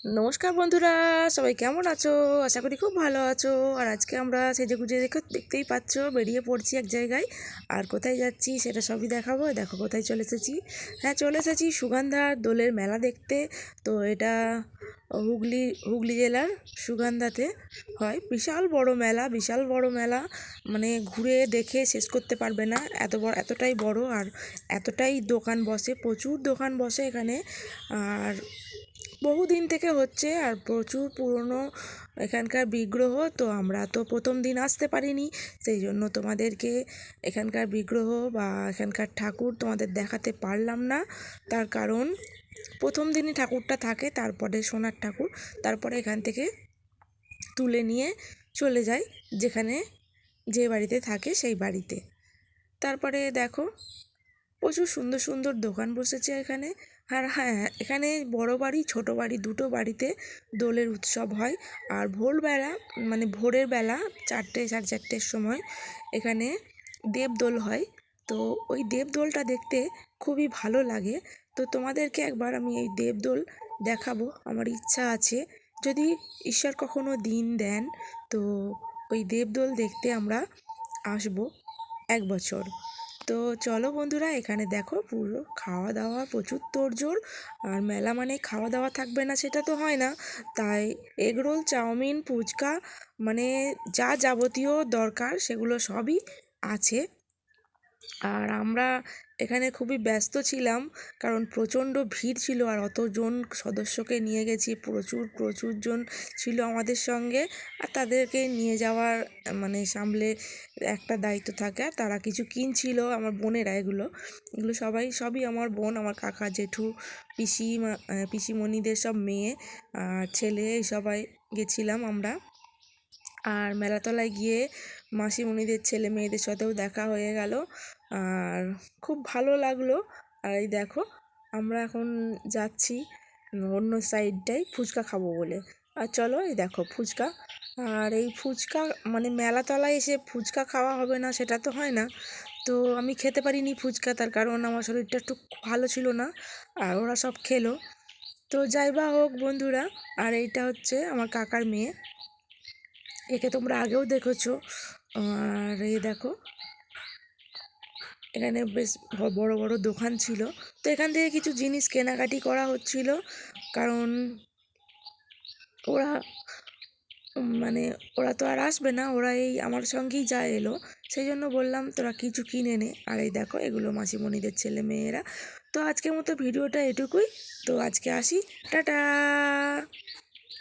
নমস্কার বন্ধুরা, সবাই কেমন আছো? আশা করি খুব ভালো আছো। আর আজকে আমরা সেজেগুজে দেখতেই পাচ্ছ, বেরিয়ে পড়ছি এক জায়গায়। আর কোথায় যাচ্ছি সেটা সবই দেখাবো। দেখো কোথায় চলে এসেছি। হ্যাঁ, চলে এসেছি সুগন্ধার দোলের মেলা দেখতে। তো এটা হুগলি হুগলি জেলার সুগন্ধাতে হয়। বিশাল বড় মেলা, বিশাল বড় মেলা। মানে ঘুরে দেখে শেষ করতে পারবে না, এত বড়, এতটাই বড়। আর এতটাই দোকান বসে, প্রচুর দোকান বসে এখানে। আর বহুদিন থেকে হচ্ছে, আর প্রচুর পুরনো এখানকার বিগ্রহ। তো আমরা তো প্রথম দিন আসতে পারিনি, সেই জন্য তোমাদেরকে এখানকার বিগ্রহ বা এখানকার ঠাকুর তোমাদের দেখাতে পারলাম না। তার কারণ প্রথম দিনই ঠাকুরটা থাকে, তারপরে সোনার ঠাকুর, তারপরে এখান থেকে তুলে নিয়ে চলে যায় যেখানে, যে বাড়িতে থাকে সেই বাড়িতে। তারপরে দেখো প্রচুর সুন্দর সুন্দর দোকান বসেছে এখানে। আর হ্যাঁ, এখানে বড় বাড়ি ছোট বাড়ি দুটো বাড়িতে দোলের উৎসব হয়। আর ভোরবেলা, মানে ভোরের বেলা 4টে 4:30-র সময় এখানে দেবদোল হয়। তো ওই দেবদোলটা দেখতে খুবই ভালো লাগে। তো তোমাদেরকে একবার আমি এই দেবদোল দেখাবো, আমার ইচ্ছা আছে, যদি ঈশ্বর কখনো দিন দেন তো ওই দেবদোল দেখতে আমরা আসবো এক বছর। তো চলো বন্ধুরা, এখানে দেখো পুরো খাওয়া দাওয়া, প্রচুর তোড়জোড়। আর মেলা মানে খাওয়া দাওয়া থাকবে না সেটা তো হয় না, তাই এগরোল, চাউমিন, ফুচকা, মানে যা যাবতীয় দরকার সেগুলো সবই আছে। আর আমরা এখানে খুবই ব্যস্ত ছিলাম, কারণ প্রচণ্ড ভিড় ছিল। আর অতজন সদস্যকে নিয়ে গেছি, প্রচুর প্রচুর জন ছিল আমাদের সঙ্গে। আর তাদেরকে নিয়ে যাওয়ার মানে সামলে একটা দায়িত্ব থাকে। আর তারা কিছু কিনছিল, আমার বোনেরা, এগুলো এগুলো সবই আমার বোন, আমার কাকা, জেঠু, পিসিমণিদের সব মেয়ে আর ছেলে, এই সবাই গেছিলাম আমরা। আর মেলাতলায় গিয়ে মাসিমণিদের ছেলে মেয়েদের সাথেও দেখা হয়ে গেল, আর খুব ভালো লাগলো। আর এই দেখো আমরা এখন যাচ্ছি অন্য সাইডটায় ফুচকা খাবো বলে। আর চলো, এই দেখো ফুচকা। আর এই ফুচকা মানে মেলাতলায় এসে ফুচকা খাওয়া হবে না সেটা তো হয় না। তো আমি খেতে পারিনি ফুচকা, তার কারণ আমার শরীরটা একটু ভালো ছিল না। আর ওরা সব খেলো। তো যাই বা হোক বন্ধুরা, আর এইটা হচ্ছে আমার কাকার মেয়ে, একে তোমরা আগেও দেখেছো। আর এই দেখো এখানে বেশ বড় বড় দোকান ছিল। তো এখান থেকে কিছু জিনিস কেনাকাটি করা হচ্ছিল, কারণ ওরা মানে ওরা তো আর আসবে না, ওরা এই আমার সঙ্গেই যা এলো, সেই জন্য বললাম তোরা কিছু কিনে নে। আর এই দেখো এগুলো মাসিমণিদের ছেলে মেয়েরা। তো আজকের মতো ভিডিওটা এটুকুই। তো আজকে আসি, টাটা।